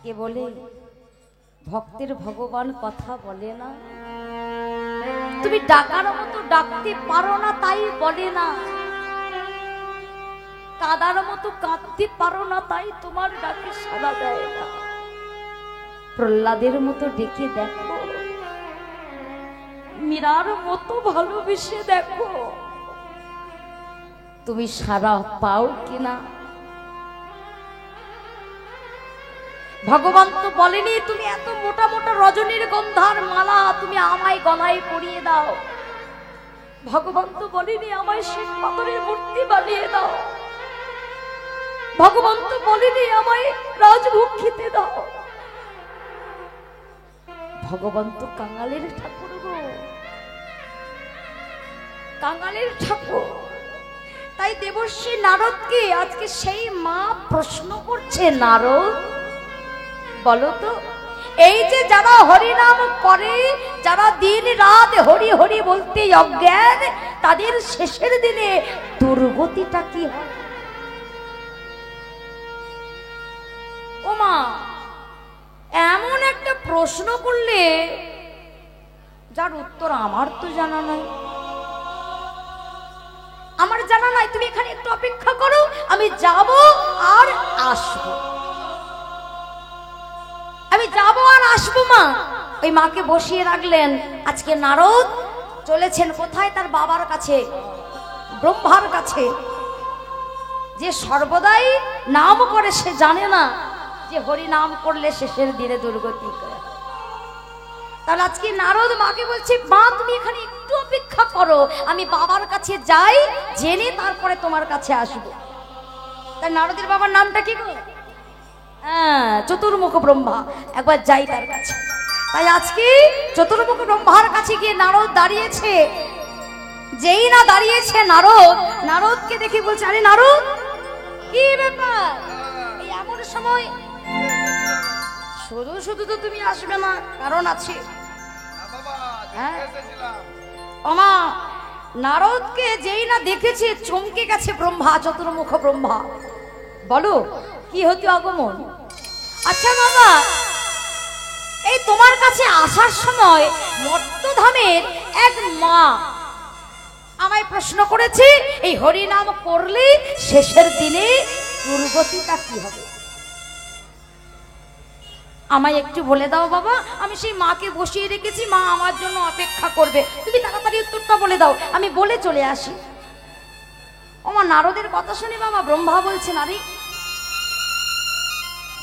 কে বলে ভক্তের ভগবান কথা বলে না, তুমি ডাকার মতো ডাকতে পারো না তাই বলে না, কাদার মতো কাঁদতে পারো না তাই তোমার ডাকে সাড়া দেয় না। প্রহ্লাদের মতো ডেকে দেখো, মীরার মতো ভালোবেসে দেখো, তুমি সাড়া পাও কিনা। ভগবান তো বলেনি তুমি এত মোটা মোটা রজনীর গন্ধার মালা তুমি আমায় গলায় পরিয়ে দাও। ভগবান তো বলেনি আমায় শ্বেত পাথরের মূর্তি বানিয়ে দাও। ভগবান তো বলেনি আমায় রাজভোগ খেতে দাও। ভগবান তো কাঙালের ঠাকুর গো, কাঙালের ঠাকুর। তাই দেবর্ষী নারদকে আজকে সেই মা প্রশ্ন করছে, নারদ বলো তো, এই যে যারা হরিনাম করে, যারা দিন রাত হরি হরি বলতে অজ্ঞান, তাদের শেষের দিনে দুর্গতিটা কি হয়? ও মা, এমন একটা প্রশ্ন করলে যার উত্তর আমার তো জানা নাই। আমার জানা নাই, তুমি এখানে একটু অপেক্ষা করো, আমি যাব আর আসবো, আমি যাব আর আসবো। মা ওই মাকে বসিয়ে রাখলেন। আজকে নারদ চলেছেন কোথায়? তার বাবার কাছে, ব্রহ্মার কাছে। যে সর্বদাই নাম করে সে জানে না যে হরি নাম করলে শেষের দিনে দুর্গতি করে। তাহলে আজকে নারদ মাকে বলছে, মা তুমি এখানে একটু অপেক্ষা করো, আমি বাবার কাছে যাই, জেনে তারপরে তোমার কাছে আসবো। তাই নারদের বাবার নামটা কি গো? হ্যাঁ, চতুর্মুখ ব্রহ্মা। একবার যাই তার কাছে। তাই আজকে চতুর্মুখ ব্রহ্মার কাছে গিয়ে নারদ দাঁড়িয়েছে। যেই না দাঁড়িয়েছে নারদ, নারদকে দেখে বলছে, আরে নারদ কি ব্যাপার? এই এমন সময় শুধু শুধু তো তুমি আসবে না, কারণ আছে। হ্যাঁ ওমা, নারদকে যেই না দেখেছে চমকে গেছে ব্রহ্মা, চতুর্মুখ ব্রহ্মা। বলো কি হতো আগমন? আচ্ছা বাবা, এই তোমার কাছে আসার সময় মর্তধামের এক মা আমায় প্রশ্ন করেছে, এই হরি নাম করলে শেষের দিনে দুর্গতিটা কি হবে? আমায় একটু বলে দাও বাবা, আমি সেই মাকে বসিয়ে রেখেছি, মা আমার জন্য অপেক্ষা করবে, তুমি তাড়াতাড়ি উত্তরটা বলে দাও, আমি বলে চলে আসি। আমার নারদের কথা শুনে বাবা ব্রহ্মা বলছেন, আরে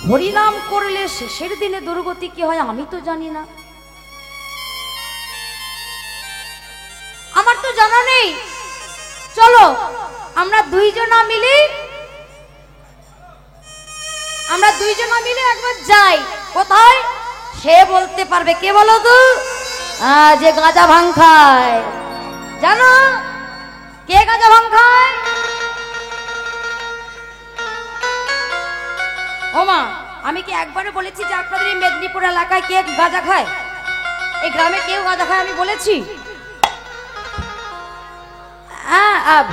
হরিনাম করলে শেষের দিনে দুর্গতি কি হয় আমি তো জানি না, আমার তো জানা নেই। চলো আমরা দুইজনা মিলে একবার যাই। কোথায়? সে বলতে পারবে। কে বলো তো? যে গাঁজা ভাং খায়। জানো কে গাঁজা ভাং খায়? ওমা, আমি কি একবারে বলেছি যে আপনাদের এই মেদিনীপুর এলাকায় কে গাঁজা খায়? এই গ্রামে কেউ গাঁজা খায় আমি বলেছি?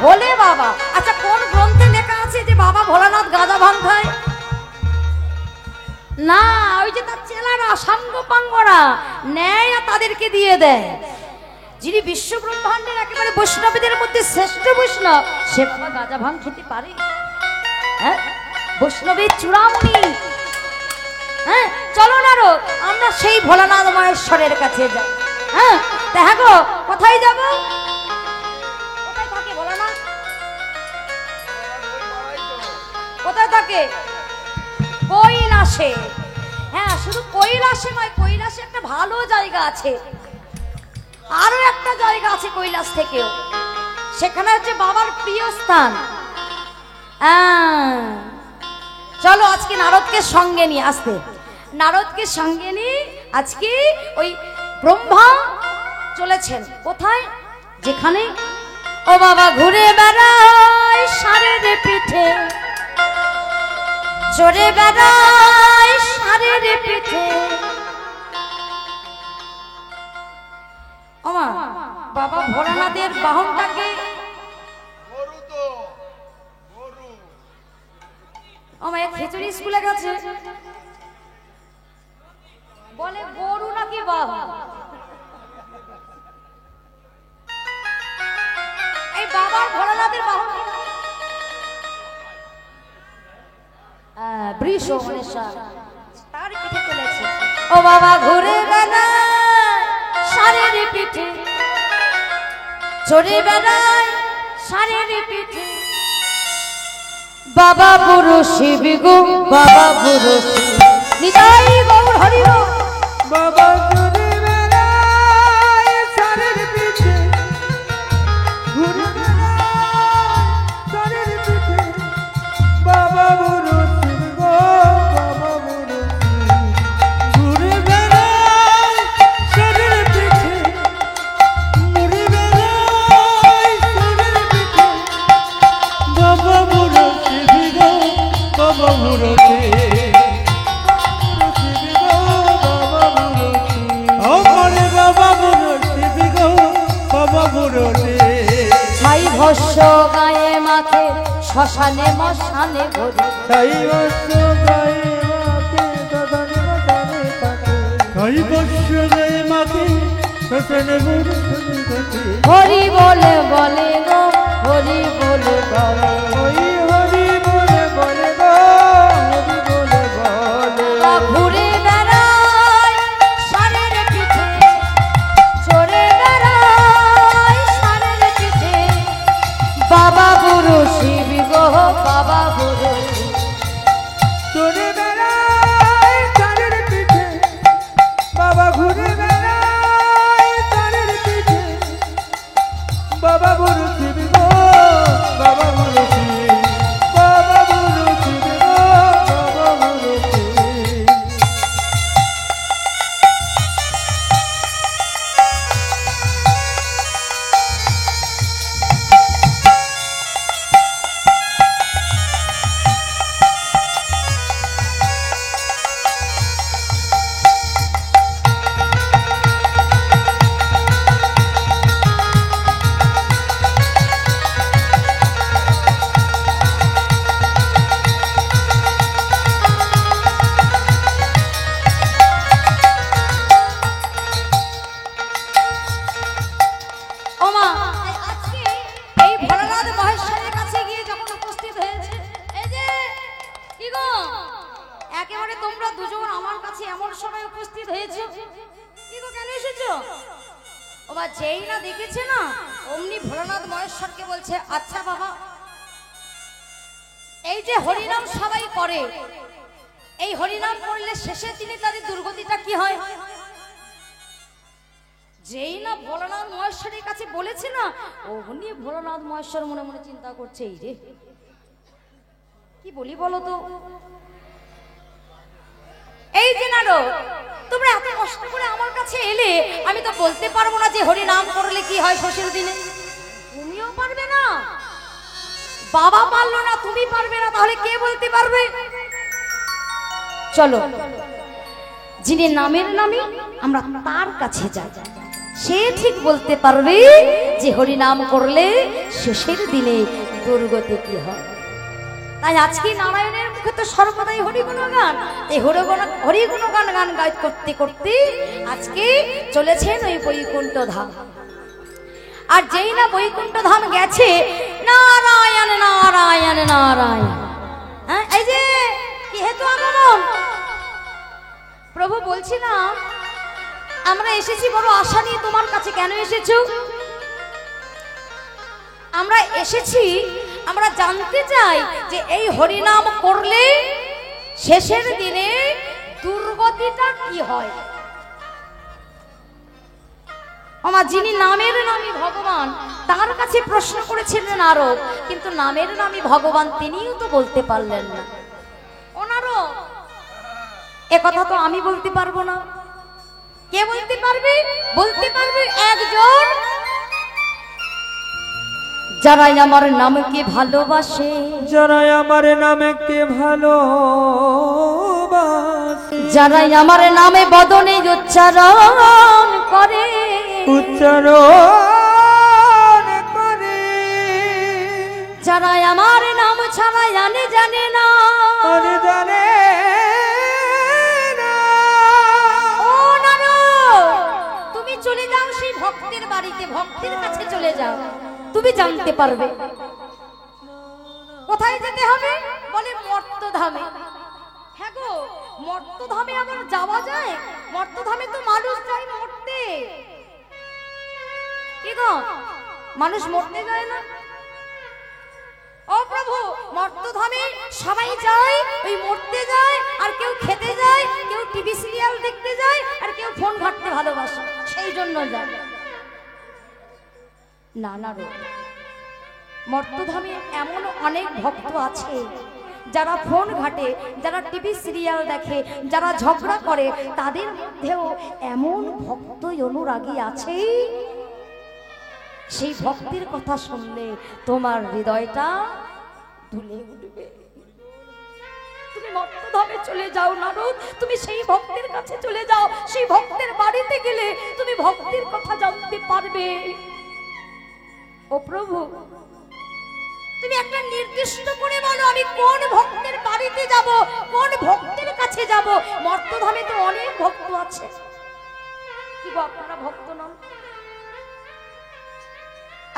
ভোলে বাবা। আচ্ছা কোন গ্রন্থে লেখা আছে যে বাবা ভোলানাথ গাঁজা ভাং খায়? না, ওই যে তার চেলারা সাঙ্গ পাঙ্গরা নেয় তাদেরকে দিয়ে দেয়। যিনি বিশ্ব ব্রহ্মাণ্ডের একেবারে বৈষ্ণবদের মধ্যে শ্রেষ্ঠ বৈষ্ণব, সে বাবা গাঁজা ভাং খেতে পারে? হ্যাঁ, বৈষ্ণবের চূড়ামণি। হ্যাঁ, চলো না রো, আমরা সেই ভোলানাথ মহেশ্বরের কাছে যাই। হ্যাঁ, দেখা গো কোথায় যাব? কোথায় থাকে ভোলানাথ? কোথায় থাকে? কৈলাসে। হ্যাঁ, শুধু কৈলাসে নয়, কৈলাসে একটা ভালো জায়গা আছে, আরো একটা জায়গা আছে কৈলাস থেকেও, সেখানে হচ্ছে বাবার প্রিয় স্থান। চলো আজকে নারদকে সঙ্গে নিয়ে আসতে, নারদকে সঙ্গে নিয়ে আজকে ওই ব্রহ্মা চলেছেন কোথায়? যেখানে ও বাবা ঘুরে বেড়ায় ষাঁড়ের পিঠে, চড়ে বেড়ায় ষাঁড়ের পিঠে। ওমা, বাবা ভোলানাথের বাহনটাকে ও মায়ের খিচুড়ি স্কুলে গেছে। সোমেশ্বর তার পিঠে চলেছে। ও বাবা ঘুরে বেড়ায় ষাঁড়ের পিঠে, চড়ে বেড়ায় ষাঁড়ের পিঠে, বাবা বুড়ো শিব গো বাবা বুড়ো শিব, নিতাই গৌর হরি গো। বাবা ঘুরে বেড়ায় ষাঁড়ের পিঠে, ঘুরে বেড়ায় ষাঁড়ের পিঠে, বাবা বুড়ো শিব গো বাবা বুড়ো শিব। ঘুরে বেড়ায় ষাঁড়ের পিঠে, ঘুরে বেড়ায় ষাঁড়ের পিঠে, বাবা বুড়ো শিব গো বাবা বুড়ো শিব। ছাই ভস্য গায়ে মাথে শ্মশানে মশানে ভরি, ছাই ভস্য গায়ে মাথে শ্মশানে ভরি, হরি বলে বলে গো হরি বলে বলে, হরি বলে বলে গো হরি বলে বলে। ঘুরে বেড়ায় ষাঁড়ের পিঠে, চড়ে বেড়ায় ষাঁড়ের পিঠে, বাবা বুড়ো শিব গো বাবা বুড়ো শিব। চড়ে বেড়ায় ষাঁড়ের পিঠে, বাবা ঘুরে বেড়ায় ষাঁড়ের পিঠে, বাবা বুড়ো শিব গো বাবা বুড়ো শিব, বাবা বুড়ো শিব গো বাবা বুড়ো শিব। ওমা আজকে এই ভোলানাথ মহেশ্বরের কাছে গিয়ে যখন উপস্থিত হয়েছে, এই যে কি গো একেবারে তোমরা দুজন আমার কাছে এমন সময় উপস্থিত হয়েছে, কি গো কেন এসেছো? ওমা যেই না দেখেছে না অমনি ভোলানাথ মহেশ্বরকে বলছে, আচ্ছা বাবা এই যে হরিনাম সবাই করে, এই হরিনাম করলে শেষের দিনে তাদের দুর্গতিটা কি হয়? যেই না ভোলানাথ মহেশ্বরের কাছে বলেছে না অমনি ভোলানাথ মহেশ্বর মনে মনে চিন্তা করছে, এই রে কি বলি বলো তো, এই যে নারো তোমরা এত কষ্ট করে আমার কাছে এলে, আমি তো বলতে পারবো না যে হরি নাম করলে কি হয় ষষ্ঠীর দিনে। তুমিও পারবে না, বাবা পারলো না, তুমি পারবে না, তাহলে কে বলতে পারবে? চলো যিনি নামের নামে আমরা তার কাছে যাই, সে ঠিক বলতে পারবে যে হরি নাম করলে শেষের দিনে দুর্গতি কি হয়। তাই আজকে নারায়ণের মুখে তো সর্বদাই হরিগুণগান, এই হরিগুণগান গান গাই করতে করতে আজকে চলেছেন ওই বৈকুণ্ঠ ধাম। আর যেই না বৈকুণ্ঠ ধাম গেছে, নারায়ণ নারায়ণ নারায়ণ, হ্যাঁ এই যে কি হেতু আগমন প্রভু বলছিলাম, আমরা এসেছি বড় আশা নিয়ে তোমার কাছে। কেন এসেছো? আমরা এসেছি, আমরা জানতে চাই যে এই হরিনাম করলে শেষের দিনে দুর্গতিটা কি হয়। আমার যিনি নামের নামী ভগবান তার কাছে প্রশ্ন করেছিলেন নারদ, কিন্তু নামের নামী ভগবান তিনিও তো বলতে পারলেন না। ও নারদ, এ কথা তো আমি বলতে পারবো না, কে বলতে পারবে? বলতে পারবে একজন, যারা আমার নামকে ভালোবাসে, যারা আমার নামকে ভালোবাসে, যারা আমার নামে বদনে উচ্চারণ করে, উচ্চারণ করে, যারা আমার নাম ছাড়া জানে জানে না, জানে না। ও নারদ, তুমি চলে যাও সেই ভক্তের বাড়িতে, ভক্তের কাছে চলে যাও, তুমি জানতে পারবে। কোথায় যেতে হবে? বলে মর্তধামে। হ্যাঁ গো, মর্তধামে আবার যাওয়া যায়? মর্তধামে তো মানুষ যায় মরতে। কি গো, মানুষ মরতে যায় না? ও প্রভু, মর্তধামে সবাই যায়, ওই মরতে যায়, আর কেউ খেতে যায়, কেউ টিভি সিরিয়াল দেখতে যায়, আর কেউ ফোন ঘাঁটতে ভালোবাসে, সেই জন্য যায়। না না রো, মর্তধামে এমন অনেক ভক্ত আছে যারা ফোন ঘাটে, যারা টিভি সিরিয়াল দেখে, যারা ঝগড়া করে, তাদের মধ্যেও এমন ভক্ত অনুরাগী আছে, সেই ভক্তির কথা শুনলে তোমার হৃদয়টা দুলে উঠবে। তুমি মর্তধামে চলে যাও নারদ, তুমি সেই ভক্তের কাছে চলে যাও, সেই ভক্তের বাড়িতে গেলে তুমি ভক্তির কথা জানতে পারবে। ও প্রভু, তুমি একটা নির্দিষ্ট করে বলো আমি কোন ভক্তের বাড়িতে যাব, কোন ভক্তের কাছে যাব। মর্তধামে তো অনেক ভক্ত আছে। কি গো, আপনারা ভক্ত নন?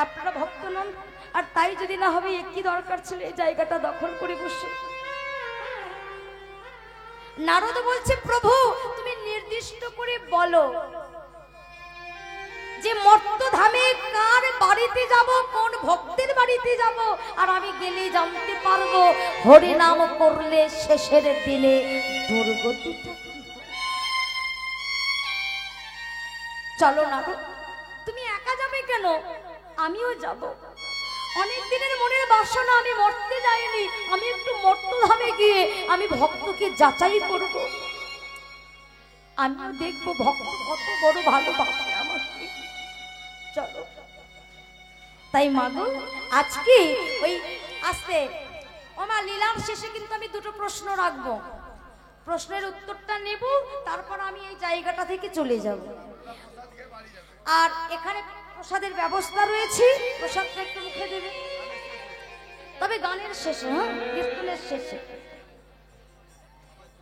আপনারা ভক্ত নন? আর তাই যদি না হবে, কি দরকার ছিল এই জায়গাটা দখল করে বসে? নারদ বলছে, প্রভু তুমি নির্দিষ্ট করে বলো যে মর্তধামে কার বাড়িতে যাব, কোন ভক্তের বাড়িতে যাব, আর আমি গেলে জানতে পারবো হরি নাম করলে শেষের দিনে দুর্গতিটা। চলো নারদ, তুমি একা যাবে কেন? আমিও যাব। অনেক দিনের মনের বাসনা, আমি মরতে যাইনি, আমি একটু মর্তধামে গিয়ে আমি ভক্তকে যাচাই করব, আমিও দেখবো ভক্ত কত বড় ভালোবাসে আমাকে। চলো। তাই মাগো, আজকে ওই আসতে ওমা লীলার শেষে কিন্তু আমি দুটো প্রশ্ন রাখবো, প্রশ্নের উত্তরটা নেব, তারপর আমি এই জায়গাটা থেকে চলে যাব। আর এখানে প্রসাদের ব্যবস্থা রয়েছে, প্রসাদটা একটু মুখে দেবে, তবে গানের শেষে, হ্যাঁ, কীর্তনের শেষে।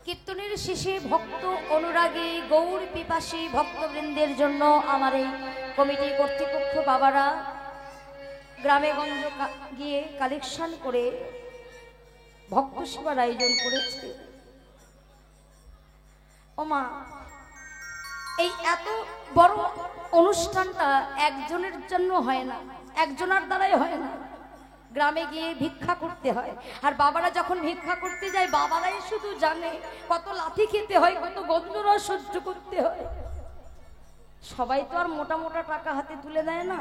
কীর্তনের শেষে ভক্ত অনুরাগী গৌর পিপাসী ভক্তবৃন্দের জন্য আমার এই কমিটি কর্তৃপক্ষ বাবারা গ্রামে গঞ্জে গিয়ে কালেকশন করে ভক্ত সেবার আয়োজন করেছে। ওমা, এই এত বড় অনুষ্ঠানটা একজনের জন্য হয় না, একজনের দ্বারাই হয় না, গ্রামে গিয়ে ভিক্ষা করতে হয়। আর বাবারা যখন ভিক্ষা করতে যায়, বাবারাই শুধু জানে কত লাথি খেতে হয়, কত গন্ধরা সহ্য করতে হয়। সবাই তো আর মোটা মোটা টাকা হাতে তুলে দেয় না,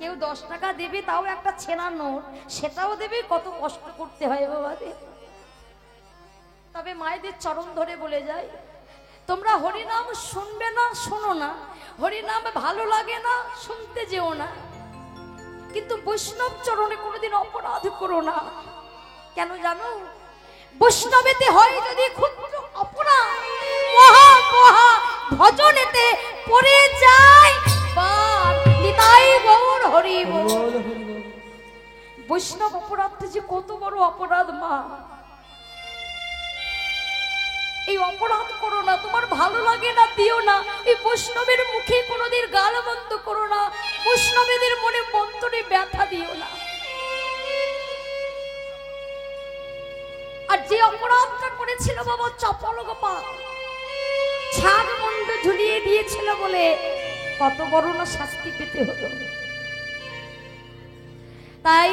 কেউ 10 টাকা দেবে, তাও একটা ছেঁড়া নোট, সেটাও দেবে, কত কষ্ট করতে হয় বাবাদের। তবে মায়েদের চরণ ধরে বলে যায়, তোমরা হরিনাম শুনবে না, শোনো না, হরিনাম ভালো লাগে না, শুনতে যেও না, কিন্তু বৈষ্ণব চরণে কোনোদিন অপরাধ করো না। কেন জানো? বৈষ্ণবেতে হয় যদি ক্ষুদ্র অপরাধ, মহা মহা ভজনেতে পড়ে যায় পাপ। নিতাই গৌর হরি বল। বৈষ্ণব অপরাধটা যে কত বড় অপরাধ মা, এই অপরাধ করো না, তোমার ভালো লাগে না দিও না, এই বৈষ্ণবের মুখে কোনোদিন গাল বন্ধ করো না, বৈষ্ণবেদের মনে মন্তরে ব্যথা দিও না। আর যে অপরাধটা করেছিল বাবা চপল গোপাল, ছাদ মন্ড ঝুলিয়ে দিয়েছিল বলে কত বড় না শাস্তি পেতে হলো। তাই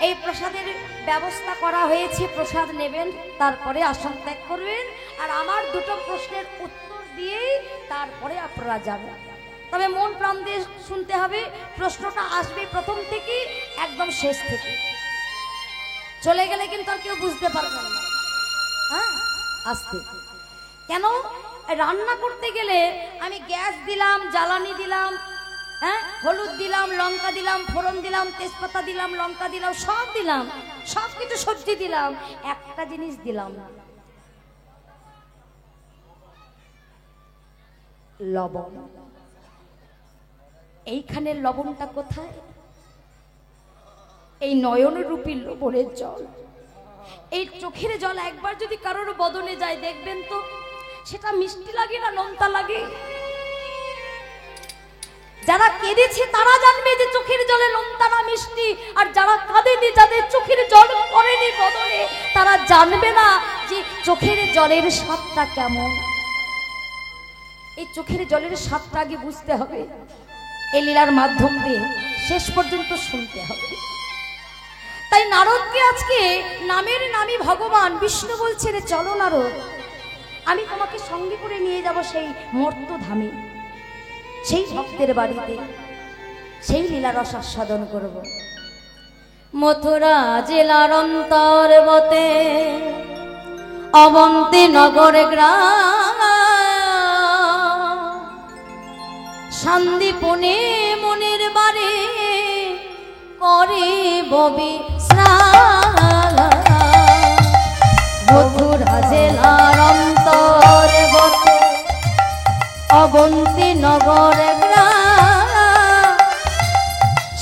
এই প্রসাদের ব্যবস্থা করা হয়েছে, প্রসাদ নেবেন, তারপরে আসন ত্যাগ করবেন, আর আমার দুটো প্রশ্নের উত্তর দিয়েই তারপরে আপনারা যাবেন। তবে মন প্রাণ দিয়ে শুনতে হবে, প্রশ্নটা আসবে প্রথম থেকে একদম শেষ থেকে, চলে গেলে কিন্তু আর কেউ বুঝতে পারবে না। হ্যাঁ, আসতে কেন? রান্না করতে গেলে আমি গ্যাস দিলাম, জ্বালানি দিলাম, হ্যাঁ, হলুদ দিলাম, লঙ্কা দিলাম, ফোড়ন দিলাম, তেজপাতা দিলাম, লঙ্কা দিলাম, সব দিলাম, সব কিছু সবজি দিলাম, একটা জিনিস দিলাম না, লবণ। এইখানে লবণটা কোথায়? এই নয়নরূপী লবণের জল, এই চোখের জল একবার যদি কারোর বদনে যায়, দেখবেন তো সেটা মিষ্টি লাগে না নোনতা লাগে। যারা কেঁদেছে তারা জানবে যে চোখের জলে নোনতা না মিষ্টি, আর যারা কাঁদেনি, যাদের চোখের জল পড়েনি বদনে, তারা জানবে না যে চোখের জলের স্বাদটা কেমন, এই চোখের জলের স্বাদটা আগে বুঝতে হবে, এই লীলার মাধ্যম দিয়ে শেষ পর্যন্ত শুনতে হবে। তাই নারদকে আজকে নামের নামী ভগবান বিষ্ণু বলছে, রে চলো নারদ, আমি তোমাকে সঙ্গে করে নিয়ে যাব সেই মর্তধামে, সেই ভক্তের বাড়িতে, সেই লীলা রস আস্বাদন করব। মথুরা জেলার অন্তর্বতে অবন্তী নগর গ্রাম, সন্দীপনে মনের বাড়ি করিব বিশ্রাম। মথুরা জেলার অন্তর্গত অবন্তী নগর গ্রাম,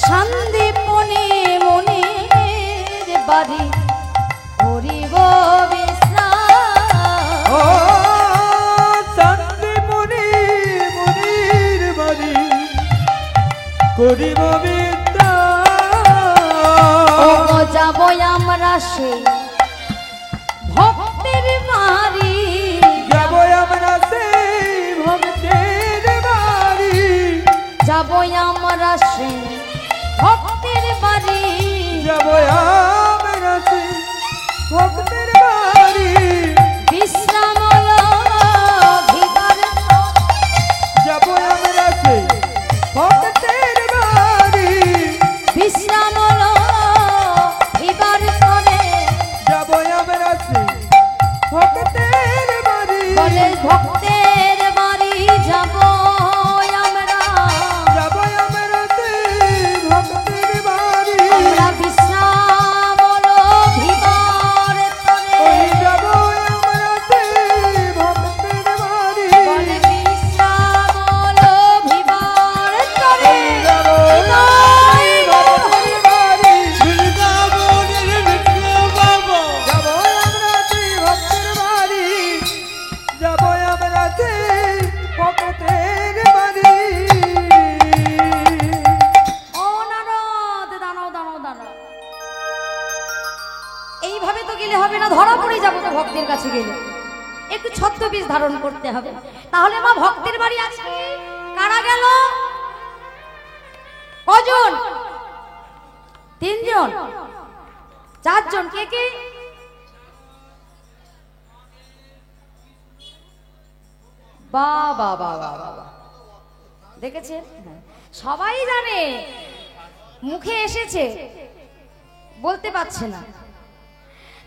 সন্দীপনে মনের বাড়ি করিব বিশ্রাম। ও সন্দীপনি মুনির বাড়ি করিব বিশ্রাম। ও যাব আমরা সেই ভক্তের বাড়ি, যাব আমরা সেই ভক্তের বাড়ি, যাব আমরা সেই ভক্তের বাড়ি, যাব আমরা সেই ভক্তের বাড়ি, বিশ্রাম ভিবার, যাব আমরা সেই ভক্তের বাড়ি, বিশ্রাম ভিবার করে, যাব আমরা সেই ভক্তের বাড়ি, বলে ভক্তের বাড়ি যাব আমরা, যাব আমরা সেই ভক্তের বাড়ি, আমরা বিশ্রাম ভিবার করে, ওই যাব আমরা সেই ভক্তের বাড়ি, বলে বিশ্রাম ভিবার করে। ওই যাব সেই ভক্তের বাড়ি, যাব আমরা সেই ভক্তের বাড়ি, যাব আমরা সেই ভক্তের বাড়ি। ও নারদ, দাঁড়াও দাঁড়াও দাঁড়াও, এইভাবে তো গেলে হবে না, ধরা পড়ে যাবো তো ভক্তের কাছে গেলে, একটু ছদ্মবেশ ধারণ করতে হবে। তাহলে মা ভক্তের বাড়ি আজকে কারা গেল? কজন? 3 জন, 4 জন, কে কে? বাবা বাবা বাবা, দেখেছেন? হ্যাঁ, সবাই জানে, মুখে এসেছে, বলতে পারছে না।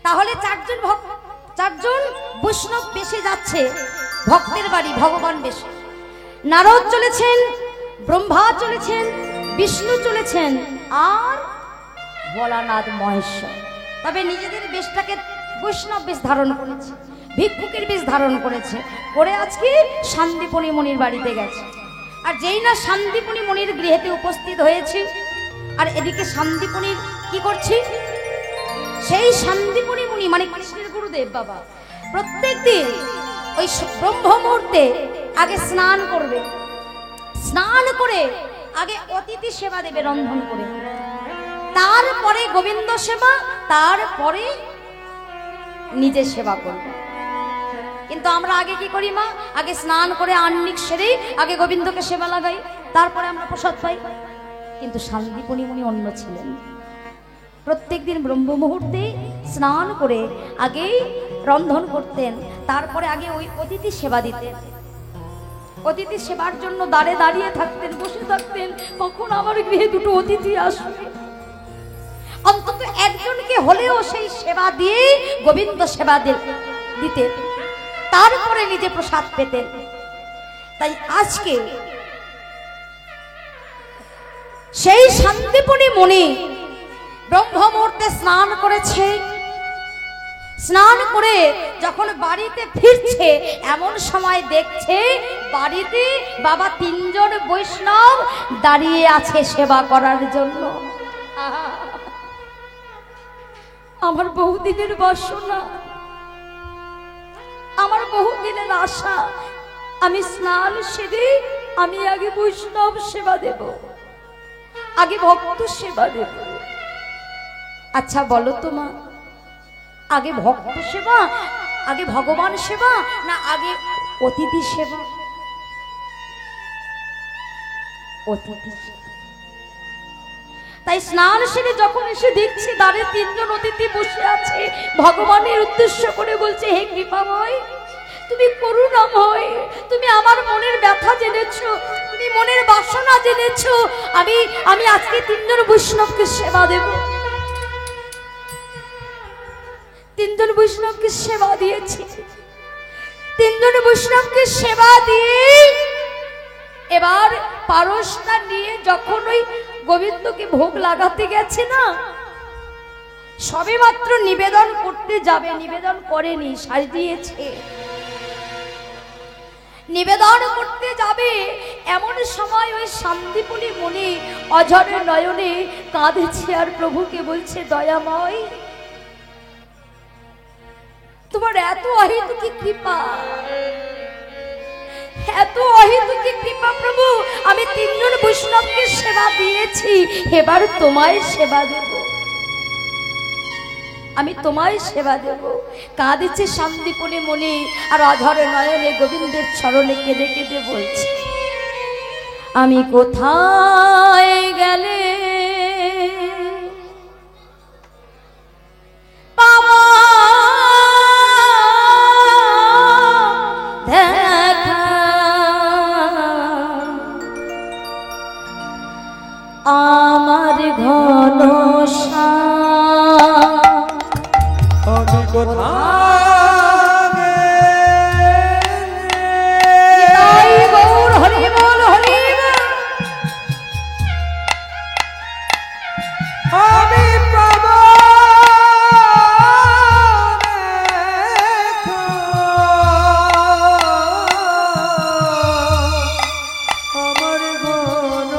তাহলে 4 জন বৈষ্ণব বেশে যাচ্ছে ভক্তের বাড়ি ভগবান বেশে। নারদ চলেছেন, ব্রহ্মা চলেছেন, বিষ্ণু চলেছেন, আর ভোলানাথ মহেশ্বর। তবে নিজেদের বেশটাকে বৈষ্ণব বেশ ধারণ করেছে, ভিক্ষুকের বেশ ধারণ করেছে, করে আজকে শান্তিপনি মুনির বাড়িতে গেছে। আর যেই না শান্তিপনি মুনির গৃহেতে উপস্থিত হয়েছে, আর এদিকে শান্তিপনির কি করছি, সেই শান্তিপনি মুনি মানে কৃষ্ণের গুরুদেব বাবা প্রত্যেক দিন ওই ব্রহ্ম মুহূর্তে আগে স্নান করবে, স্নান করে আগে অতিথি সেবা দেবে রন্ধন করে, তারপরে গোবিন্দ সেবা, তারপরে নিজে সেবা করবে। কিন্তু আমরা আগে কি করি মা, আগে স্নান করে আহ্নিক সেরে আগে গোবিন্দকে সেবা লাগাই, তারপরে আমরা প্রসাদ পাই। কিন্তু শান্তিপনি মুনি অন্য ছিলেন, প্রত্যেকদিন ব্রহ্ম মুহূর্তে স্নান করে আগেই রন্ধন করতেন, তারপরে আগে ওই অতিথি সেবা দিতেন। অতিথি সেবার জন্য দাঁড়ে দাঁড়িয়ে থাকতেন, বসে থাকতেন, কখন আমার গৃহে 2টো অতিথি আসবে, অন্তত একজনকে হলেও সেই সেবা দিয়ে গোবিন্দ সেবা দিতেন, তারপরে নিজে প্রসাদ পেতেন। তাই আজকে সেই শান্তিপনি মুনি ব্রহ্ম মুহূর্তে স্নান করেছে, স্নান করে যখন বাড়িতে ফিরছে এমন সময় দেখছে বাড়িতে বাবা 3 জন বৈষ্ণব দাঁড়িয়ে আছে সেবা করার জন্য। আমার বহুদিনের বাসনা, আমার বহুদিনের আশা, আমি স্নান সেরে আমি আগে বৈষ্ণব সেবা দেব, আগে ভক্ত সেবা দেব। আচ্ছা বলো তো মা, আগে ভক্ত সেবা আগে ভগবান সেবা না আগে অতিথি সেবা? অতিথি সেবা। তাই স্নান সেরে যখন এসে দেখছি দ্বারে তিনজন অতিথি বসে আছে, ভগবানের উদ্দেশ্য করে বলছে, হে কৃপাময়, তুমি করুণাময়, তুমি আমার মনের ব্যথা জেনেছো, তুমি মনের বাসনা জেনেছো। আমি আজকে তিনজন বৈষ্ণবকে সেবা দেব। তিনজন বৈষ্ণবকে সেবা দিয়েছি। তিনজন বৈষ্ণবকে সেবা দিয়ে এবার পারসটা নিয়ে যখন ওই গোবিন্দকে ভোগ লাগাতে গেছে না, সবে মাত্র নিবেদন করতে যাবে, নিবেদন করেনি, সাজিয়েছে। নিবেদন করতে যাবে এমন সময় ওই শান্তিপুলি মনে অঝরে নয়নে কাঁদছে আর প্রভুকে বলছে, দয়াময়, তোমার এত অহেতুকি কৃপা, এত অহেতুকি কৃপা প্রভু, আমি তিনজন বৈষ্ণবকে সেবা দিয়েছি, এবার তোমায় সেবা দেব, আমি তোমায় সেবা দেব। কাঁদিছে শান্তিপুনি মনে আর অঝরে নয়নে গোবিন্দের চরণে কেঁদে কেঁদে বলছে, আমি কোথায় গেলে আমার ঘন আমি কোথায় গৌর হরি বল হরি আমি পাবো আমার ঘন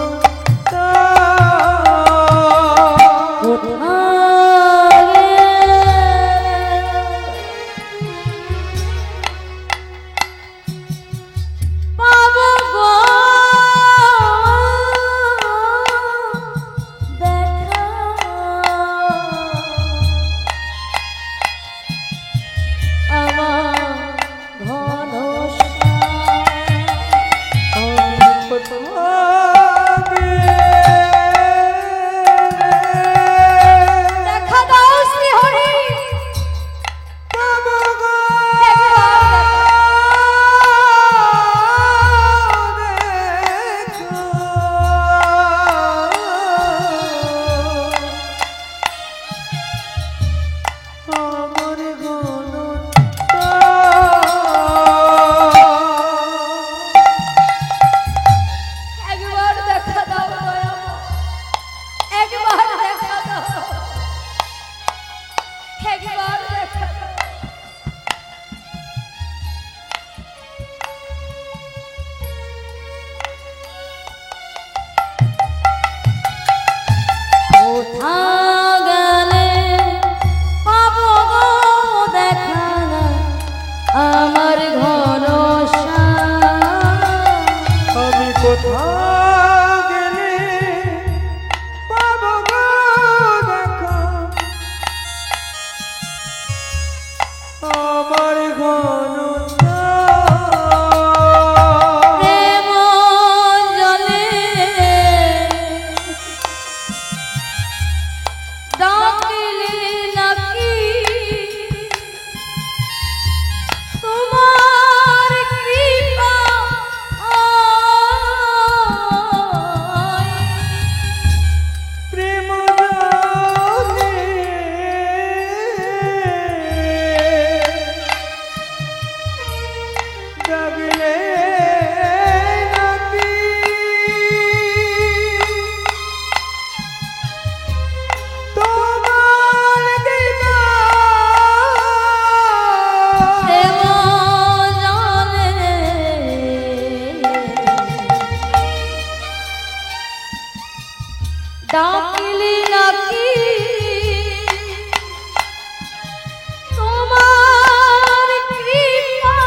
ডাকলি নাকি তোমার কৃপা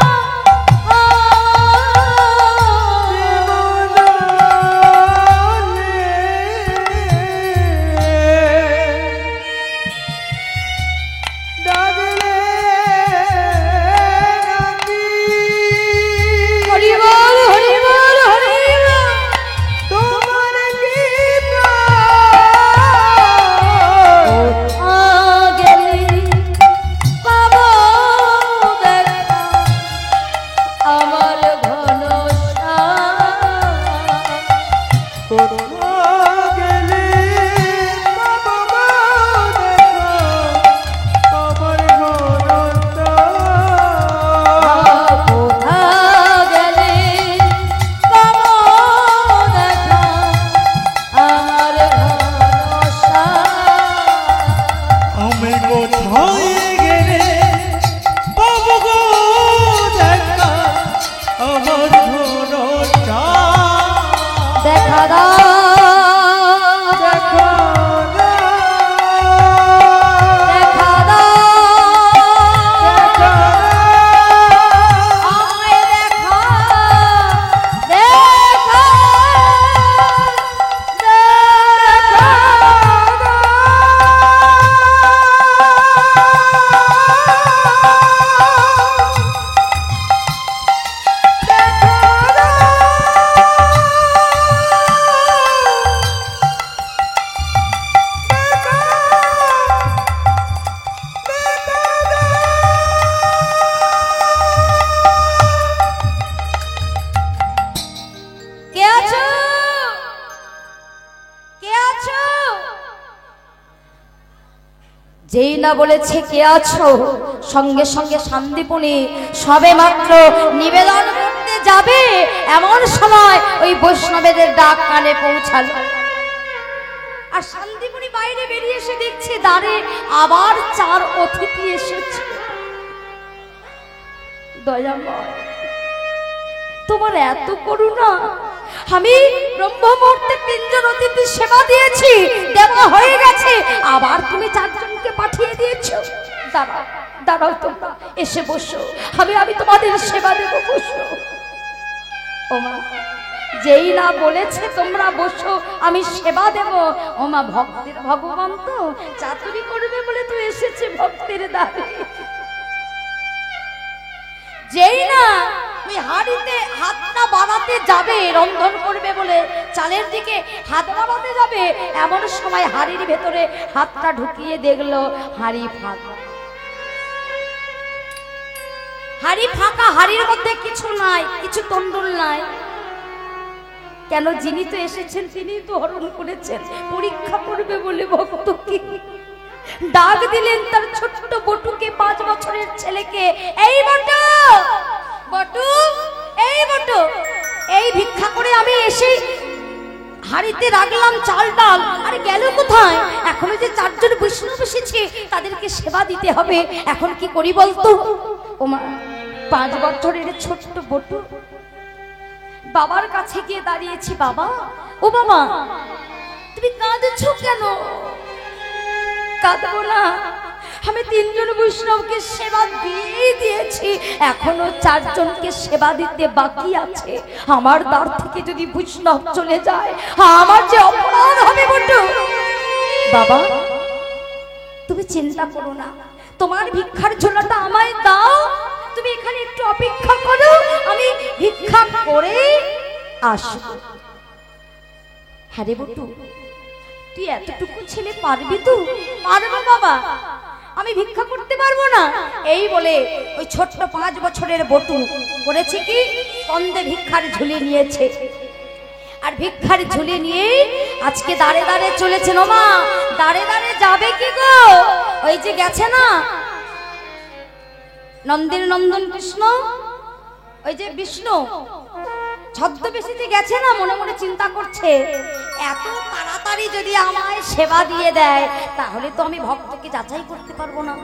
যেই না বলেছে কে আছো, সঙ্গে সঙ্গে শান্তিপুনি সবে মাত্র নিবেদন করতে যাবে, এমন সময় ওই বৈষ্ণবেদের ডাক কানে পৌঁছালো। আর শান্তিপুনি বাইরে বেরিয়ে এসে দেখছে দ্বারে আবার 4 অতিথি এসেছে। দয়াময়, তোমার এত করুণা, আমি ব্রহ্ম মুহূর্তে 3 জন অতিথি সেবা দিয়েছি, দেওয়া হয়ে গেছে, আবার তুমি 4 জনকে পাঠিয়ে দিয়েছো। দাঁড়াও দাঁড়াও, তোমরা এসে বসো, আমি তোমাদের সেবা দেব, বসো। ওমা, যেই না বলেছে তোমরা বসো আমি সেবা দেব, ওমা ভক্তের ভগবান তো চাতুরি করবে বলে তো এসেছে ভক্তের দ্বারে। যেই না ওই হাড়িতে হাতটা বাড়াতে যাবে, রন্ধন করবে বলে চালের দিকে হাত বাড়াতে যাবে, এমন সময় হাড়ির ভেতরে হাতটা ঢুকিয়ে দেখলো হাড়ি ফাঁকা। হাড়ি ফাঁকা, হাড়ির মধ্যে কিছু নাই, কিছু তন্ডুল নাই। কেন? যিনি তো এসেছেন তিনি তো হরণ করেছেন, পরীক্ষা করবে বলে ভক্তকে ডাক দিলেন তার ছোট্ট বটুকে, 5 বছরের ছেলেকে। এই বটু, বটু, এই বটু, এই ভিক্ষা করে আমি এসে হাড়িতে রাখলাম চাল ডাল, আরে গেল কোথায়? এখনো যে 4 জন বৈষ্ণব এসেছে তাদেরকে সেবা দিতে হবে, এখন কি করি বলতো? ওমা, 5 বছরের ছোট্ট বটু বাবার কাছে গিয়ে দাঁড়িয়েছি। বাবা, ও বাবা, তুমি কাঁদছো কেন? কাঁদবো না, আমি 3 জন বৈষ্ণবকে সেবা দিয়ে দিয়েছি, এখনো 4 জনকে সেবা দিতে বাকি আছে। আমার দ্বার থেকে যদি বৈষ্ণব চলে যায় আমার যে অপরাধ হবে বটু। বাবা, তুমি চিন্তা করো না, তোমার ভিক্ষার ঝোলাটা আমায় দাও, তুমি এখানে একটু অপেক্ষা করো, আমি ভিক্ষা করে আসবো। হ্যাঁ রে বটু, তুই এতটুকু ছেলে পারবি তো? পারবো বাবা, আমি ভিক্ষা করতে পারবো না। এই বলে ওই ছোট্ট 5 বছরের বটু করেছে কি, সন্ধে ভিক্ষার ঝুলি নিয়েছে, আর ভিক্ষার ঝুলি নিয়ে আজকে দাঁড়ে দাঁড়ে চলেছেন। ওমা, দাঁড়ে দাঁড়ে যাবে কি গো? ওই যে গেছে না নন্দের নন্দন কৃষ্ণ, ওই যে বিষ্ণু ছদ্মবেশীতে গেছে না, মনে মনে চিন্তা করছে এত তাড়াতাড়ি যদি আমায় সেবা দিয়ে দেয় তাহলে তো আমি ভক্তকে যাচাই করতে পারবো না,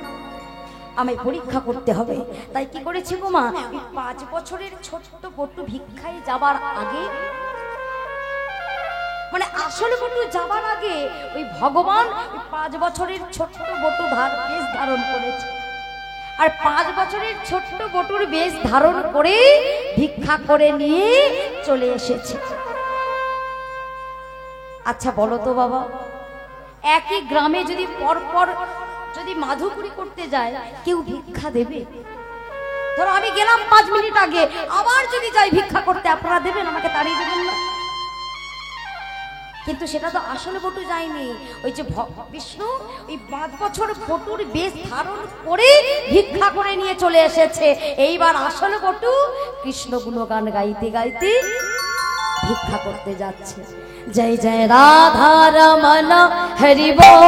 আমায় পরীক্ষা করতে হবে। তাই কি করেছি গো মা, 5 বছরের ছোট্ট বটু ভিক্ষায় যাবার আগে, মানে আসল বটু যাবার আগে ওই ভগবান 5 বছরের ছোট্ট বটু বেশ ধারণ করেছে, আর 5 বছরের ছোট্ট বটুর বেশ ধারণ করে ভিক্ষা করে নিয়ে চলে এসেছে। আচ্ছা বলো তো বাবা, একই গ্রামে যদি পরপর যদি মাধুপুরি করতে যায় কেউ ভিক্ষা দেবে? ধরো আমি গেলাম 5 মিনিট আগে, আবার যদি যাই ভিক্ষা করতে, আপনারা দেবেন? আমাকে তাড়িয়ে দেবেন না? কিন্তু সেটা তো আসলে বটু যায়নি, ওই যে বিষ্ণু ওই 5 বছর বটুর বেশ ধারণ করে ভিক্ষা করে নিয়ে চলে এসেছে। এইবার আসলে বটু কৃষ্ণ গুণগান গাইতে গাইতে ভিক্ষা করতে যাচ্ছে। জয় জয় রাধা রমন হরি বল,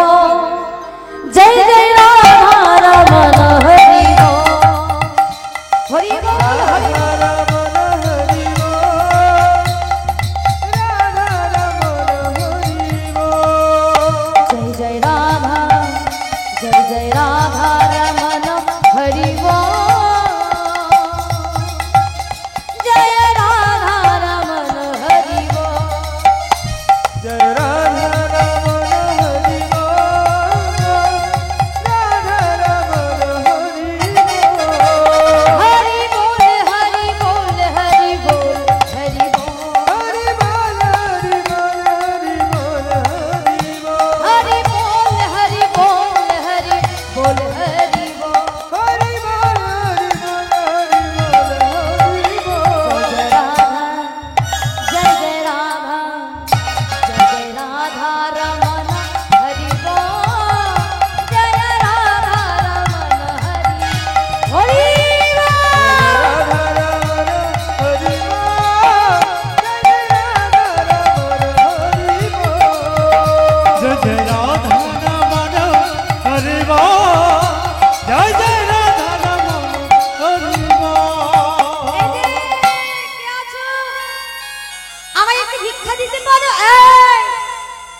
জয় জয় রাধা রমন হরি বল, হরি বল, হরি বল। হরি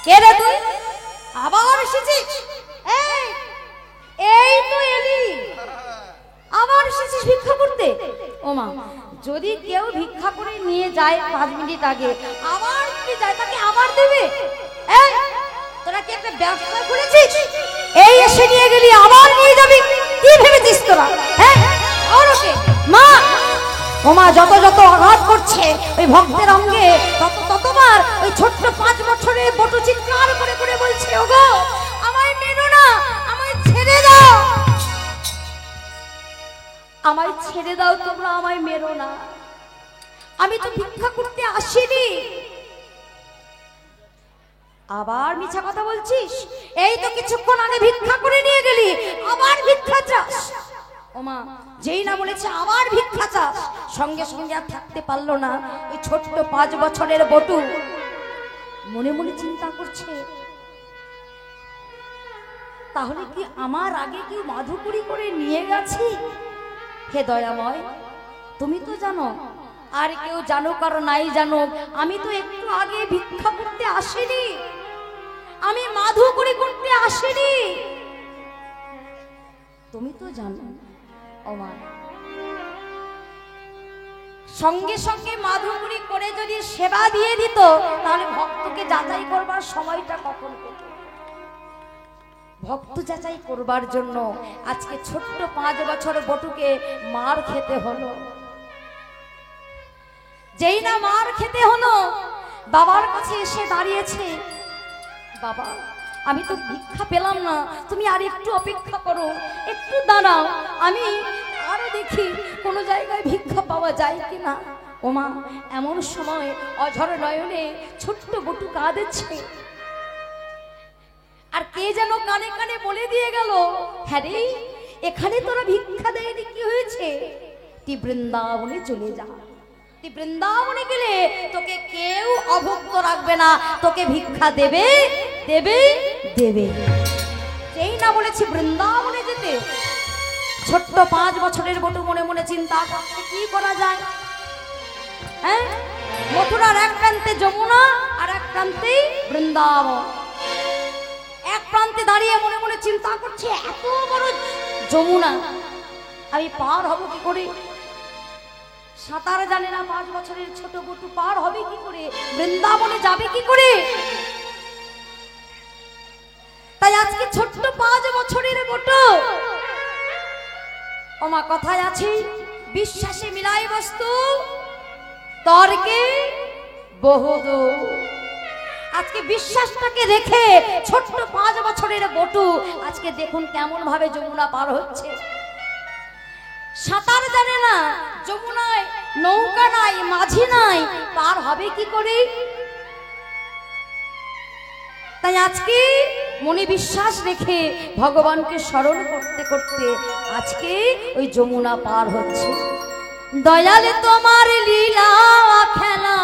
কে রে তুই? আবার এসেছিস? এই এই তো এলি, আবার এসেছিস ভিক্ষা করতে? ও মা, যদি কেউ ভিক্ষা করে নিয়ে যায় 5 মিনিট আগে, আবার যদি যায় তাকে আবার দেবে? এই তোরা কি একটা ব্যবসা করেছিস? এই এসে নিয়ে গেলি আবার নিয়ে যাবি, কি ভেবেছিস তোরা? হ্যাঁ আর ওকে মা, ও মা, যত যত আঘাত করছে ওই ভক্তের অঙ্গে, ততবার ওই ছোট্ট 5 বছরের বটু চিৎকার করে করে বলছে, ওগো আমায় মেনো না, আমায় ছেড়ে দাও, আমায় ছেড়ে দাও, তোমরা আমায় মেরো না, আমি তো ভিক্ষা করতে আসিনি। আবার মিছা কথা বলছিস? এই তো কিছুক্ষণ আগে ভিক্ষা করে নিয়ে গেলি, আবার ভিক্ষা চাস? ওমা, যেই না বলেছে আবার ভিক্ষা চাস, সঙ্গে সঙ্গে আর থাকতে পারলো না ওই ছোট্ট 5 বছরের বটু। মনে মনে চিন্তা করছে, তাহলে কি আমার আগে কি মাধুপুরি করে নিয়ে গেছি? হে দয়াময়, তুমি তো জানো, আর কেউ জানুক আর নাই জানুক, আমি তো একটু আগে ভিক্ষা করতে আসিনি, আমি মাধুপুরি করতে আসিনি, তুমি তো জানো। ও মা, সঙ্গে সঙ্গে মাধুপুরি করে যদি সেবা দিয়ে দিত, তাহলে ভক্তকে যাচাই করবার সময়টা কখন পেত? ভক্ত যাচাই করবার জন্য আজকে ছোট্ট 5 বছর বটুকে মার খেতে হলো। যেই না মার খেতে হলো, বাবার কাছে এসে দাঁড়িয়েছে, বাবা আমি তো ভিক্ষা পেলাম না, তুমি আর একটু অপেক্ষা করো, একটু দাঁড়াও, আমি আরো দেখি কোনো জায়গায় ভিক্ষা পাওয়া যায় কিনা। ওমা, এমন সময় অঝর নয়নে ছোট্ট বটু কাঁদছে, আর কে যেন কানে কানে বলে দিয়ে গেল, হ্যাঁ রে, এখানে তোরা ভিক্ষা দেয়নি, কি হয়েছে? তুই বৃন্দাবনে চলে যা, তুই বৃন্দাবনে গেলে তোকে কেউ অভুক্ত রাখবে না, তোকে ভিক্ষা দেবে দেবে দেবে। যেই না বলেছি বৃন্দাবনে যেতে, ছোট্ট 5 বছরের বটু মনে মনে চিন্তা করছে কি করা যায়। হ্যাঁ, মথুরার এক প্রান্তে যমুনা আর এক প্রান্তে বৃন্দাবন। এক প্রান্তে দাঁড়িয়ে মনে মনে চিন্তা করছে, এত বড় যমুনা আমি পার হব কি করে? সাঁতার জানে না 5 বছরের ছোট বটু, পার হবে কি করে? বৃন্দাবনে যাবে কি করে? তাই আজকে ছোট্ট 5 বছরের বটু, ওমা কথায় আছে, বিশ্বাসে মিলাই বস্তু, তর্কে বহুদূর। আজকে বিশ্বাসটাকে রেখে ছোট্ট 5 বছরের বটু আজকে দেখুন কেমন ভাবে যমুনা পার হচ্ছে। সাঁতার জানে না, যমুনায় নৌকা নাই, মাঝি নাই, পার হবে কি করে? তাই আজকে মনে বিশ্বাস রেখে ভগবানকে স্মরণ করতে করতে আজকে ওই যমুনা পার হচ্ছে। দয়াল তোমার লীলা খেলা,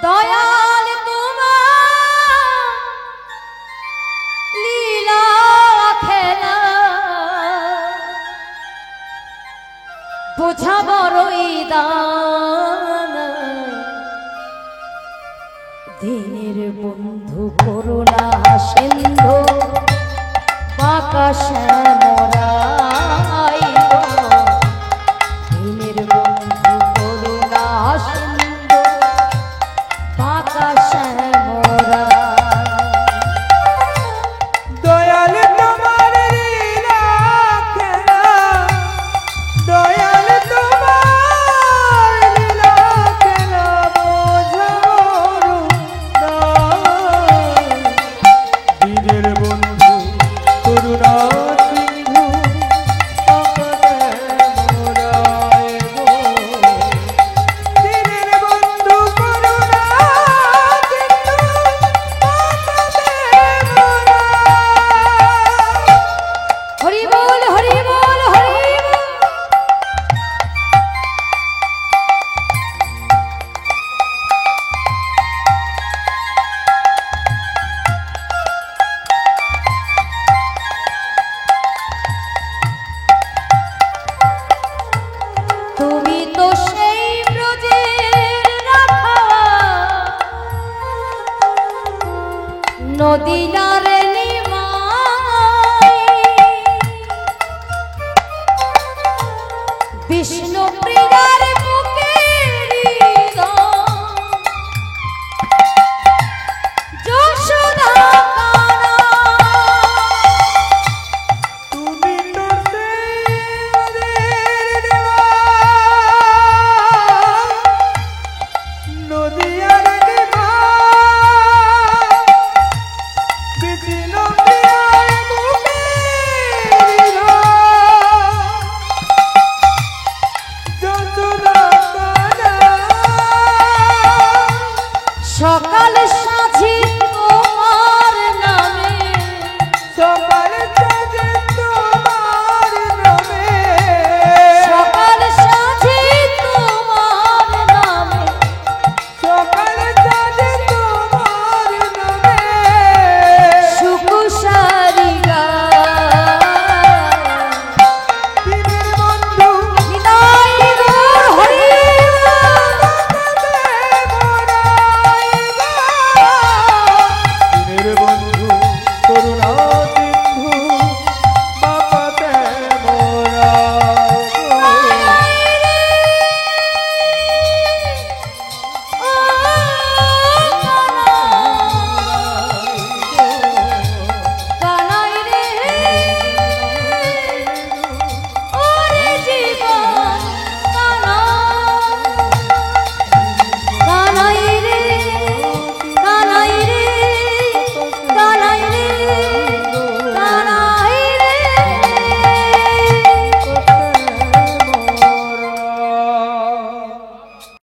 দয়াল তোমার লীলা খেলা, বোঝা বড়ই দান, দিনের বন্ধু করুণা সিন্ধু, বাঁকা শ্যামরাই, দিনের বন্ধু করুণা সিন্ধু, বাঁকা শ্যামরাই। দয়াল তোমার লীলা খেলা, দয়াল তোমার লীলা খেলা, বোঝার দিনের বন্ধু করুণা বিষ্ণু প্রিয়া